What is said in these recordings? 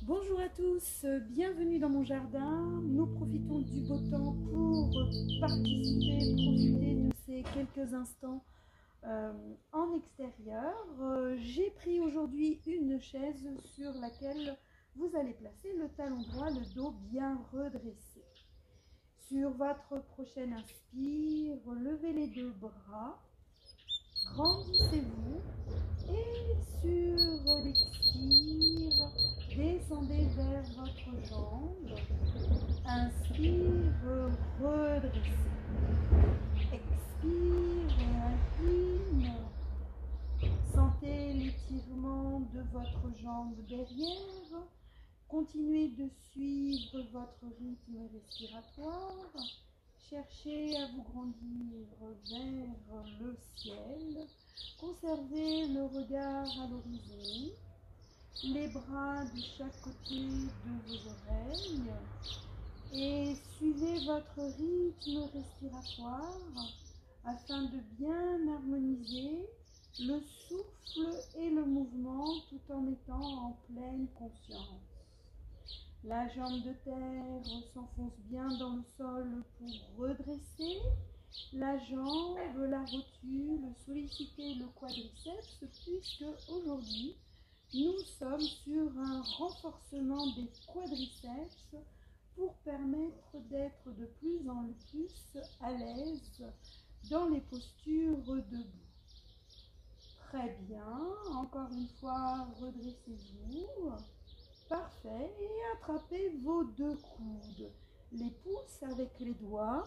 Bonjour à tous, bienvenue dans mon jardin. Nous profitons du beau temps pour profiter de ces quelques instants en extérieur. J'ai pris aujourd'hui une chaise sur laquelle vous allez placer le talon droit, le dos bien redressé. Sur votre prochaine inspire, levez les deux bras, grandissez-vous et sur l'expire, descendez vers votre jambe. Inspire, redressez. Expire et incline. Sentez l'étirement de votre jambe derrière. Continuez de suivre votre rythme respiratoire. Cherchez à vous grandir vers le ciel. Conservez le regard à l'horizon. Les bras de chaque côté de vos oreilles. Et suivez votre rythme respiratoire afin de bien harmoniser le souffle et le mouvement tout en étant en pleine conscience. La jambe de terre s'enfonce bien dans le sol pour redresser la jambe, la rotule, solliciter le quadriceps puisque aujourd'hui nous sommes sur un renforcement des quadriceps pour permettre d'être de plus en plus à l'aise dans les postures debout. Très bien, encore une fois, redressez-vous. Parfait, et attrapez vos deux coudes. Les pouces avec les doigts.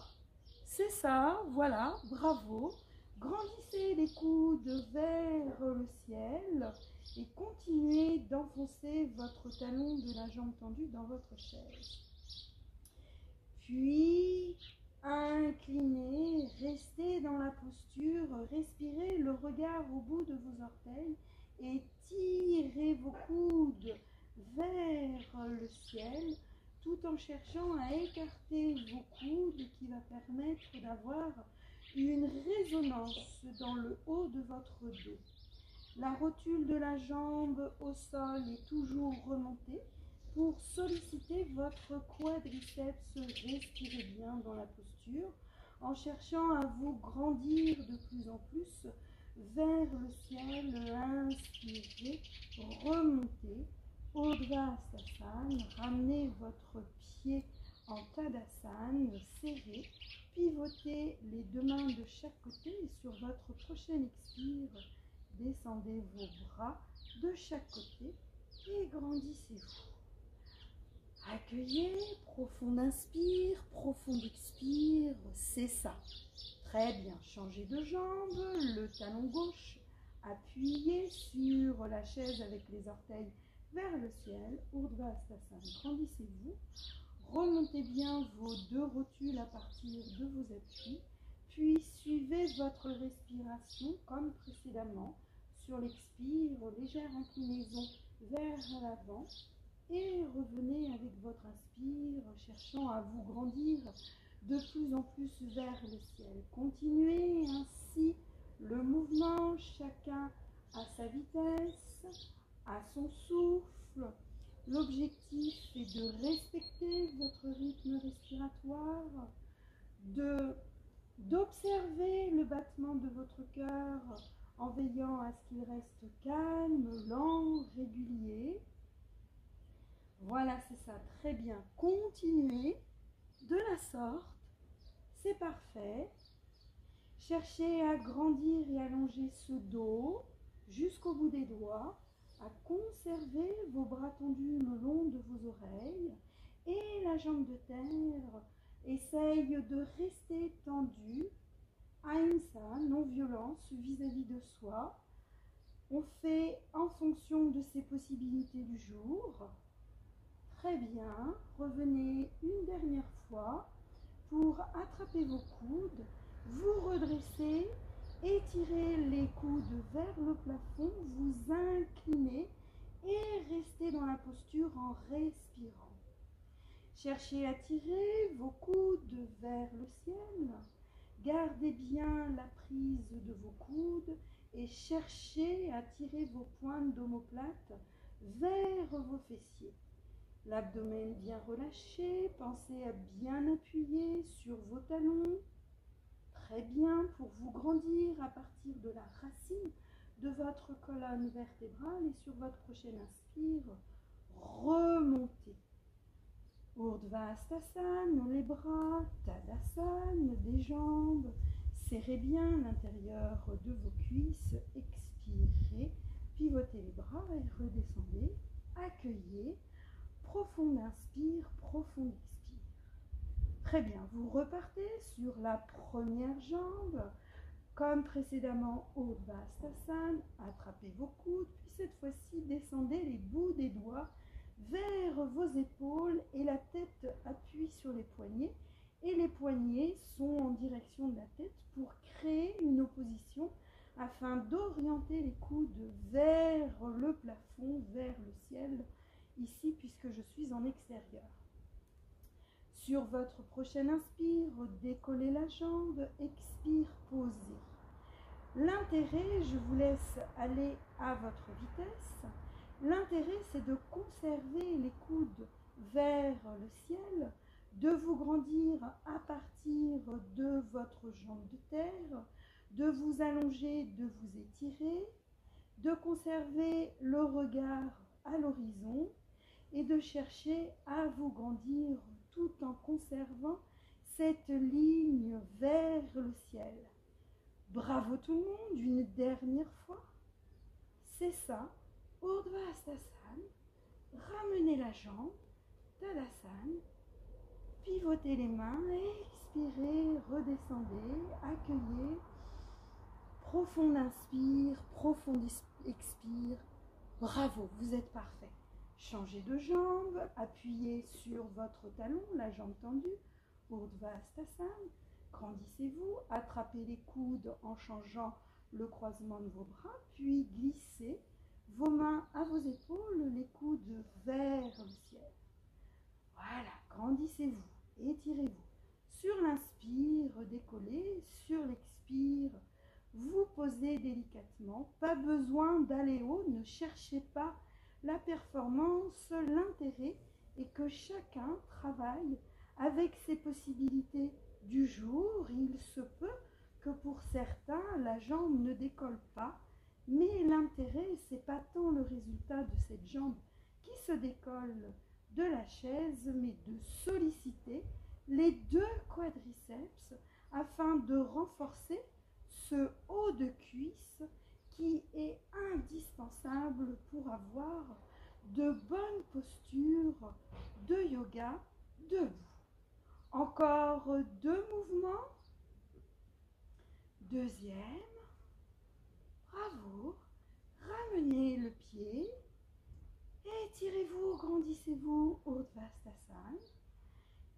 C'est ça, voilà, bravo. Grandissez les coudes vers le ciel et continuez d'enfoncer votre talon de la jambe tendue dans votre chaise. Puis, inclinez, restez dans la posture, respirez le regard au bout de vos orteils et tirez vos coudes vers le ciel tout en cherchant à écarter vos coudes qui va permettre d'avoir une résonance dans le haut de votre dos. La rotule de la jambe au sol est toujours remontée pour solliciter votre quadriceps. Respirez bien dans la posture en cherchant à vous grandir de plus en plus vers le ciel. Inspirez, remontez. Urdhva-Stasana, ramenez votre pied en Tadasana, serrez, pivotez les deux mains de chaque côté et sur votre prochaine expire, descendez vos bras de chaque côté et grandissez-vous. Accueillez, profond inspire, profond expire, c'est ça. Très bien, changez de jambe, le talon gauche appuyez sur la chaise avec les orteils vers le ciel, Urdhva-Stasana, grandissez-vous, remontez bien vos deux rotules à partir de vos appuis, puis suivez votre respiration comme précédemment, sur l'expire, légère inclinaison vers l'avant, et revenez avec votre inspire, cherchant à vous grandir de plus en plus vers le ciel. Continuez ainsi le mouvement, chacun à sa vitesse, à son souffle. L'objectif est de respecter votre rythme respiratoire, d'observer le battement de votre cœur en veillant à ce qu'il reste calme, lent, régulier. Voilà, c'est ça, très bien. Continuez de la sorte, c'est parfait. Cherchez à grandir et allonger ce dos jusqu'au bout des doigts, à conserver vos bras tendus le long de vos oreilles et la jambe de terre essaye de rester tendue. Ahimsa, non-violence vis-à-vis de soi. On fait en fonction de ses possibilités du jour. Très bien, revenez une dernière fois pour attraper vos coudes, vous redressez, étirez les coudes vers le plafond, vous inclinez et restez dans la posture en respirant. Cherchez à tirer vos coudes vers le ciel, gardez bien la prise de vos coudes et cherchez à tirer vos pointes d'omoplate vers vos fessiers. L'abdomen bien relâché, pensez à bien appuyer sur vos talons. Très bien, pour vous grandir à partir de la racine de votre colonne vertébrale et sur votre prochaine inspire, remontez. Urdhva-Hastasana, les bras, Tadasana, des jambes. Serrez bien l'intérieur de vos cuisses, expirez, pivotez les bras et redescendez. Accueillez, profond inspire, profond expire. Très bien, vous repartez sur la première jambe. Comme précédemment, Urdhva-Hastasana, attrapez vos coudes, puis cette fois-ci, descendez les bouts des doigts vers vos épaules et la tête appuie sur les poignets et les poignets sont en direction de la tête pour créer une opposition afin d'orienter les coudes vers le plafond, vers le ciel, ici puisque je suis en extérieur. Sur votre prochaine inspire, décollez la jambe, expire, posez. L'intérêt, je vous laisse aller à votre vitesse. L'intérêt, c'est de conserver les coudes vers le ciel, de vous grandir à partir de votre jambe de terre, de vous allonger, de vous étirer, de conserver le regard à l'horizon et de chercher à vous grandir tout en conservant cette ligne vers le ciel. Bravo tout le monde, une dernière fois. C'est ça. Urdhva-Hastasana, ramenez la jambe, Tadasana, pivotez les mains, expirez, redescendez, accueillez, profond inspire, profond expire, bravo, vous êtes parfait. Changez de jambe, appuyez sur votre talon, la jambe tendue, Urdhva-Hastasana, grandissez-vous, attrapez les coudes en changeant le croisement de vos bras, puis glissez vos mains à vos épaules, les coudes vers le ciel. Voilà, grandissez-vous, étirez-vous. Sur l'inspire, décollez. Sur l'expire, vous posez délicatement. Pas besoin d'aller haut, ne cherchez pas la performance. L'intérêt est que chacun travaille avec ses possibilités du jour. Il se peut que pour certains, la jambe ne décolle pas. Mais l'intérêt, c'est pas tant le résultat de cette jambe qui se décolle de la chaise, mais de solliciter les deux quadriceps afin de renforcer ce haut de cuisse qui est indispensable pour avoir de bonnes postures de yoga debout. Encore 2 mouvements. Deuxième. Bravo. Ramenez le pied. Étirez-vous, grandissez-vous, Urdhva-Hastasana.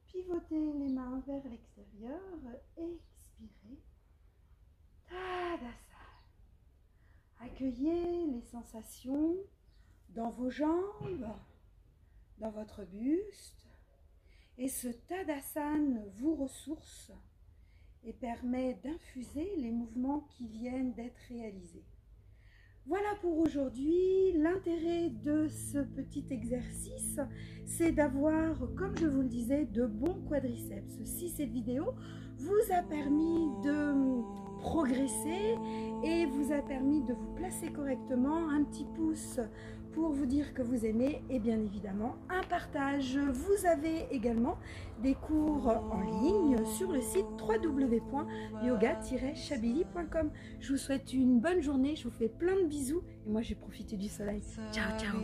Pivotez les mains vers l'extérieur. Expirez. Tadasana. Accueillez les sensations dans vos jambes, dans votre buste. Et ce Tadasana vous ressource et permet d'infuser les mouvements qui viennent d'être réalisés. Voilà pour aujourd'hui. L'intérêt de ce petit exercice, c'est d'avoir, comme je vous le disais, de bons quadriceps. Si cette vidéo vous a permis de progresser et vous a permis de vous placer correctement, un petit pouce pour vous dire que vous aimez et bien évidemment un partage. Vous avez également des cours en ligne sur le site www.yoga-chabili.com. Je vous souhaite une bonne journée, je vous fais plein de bisous et moi j'ai profité du soleil. Ciao, ciao.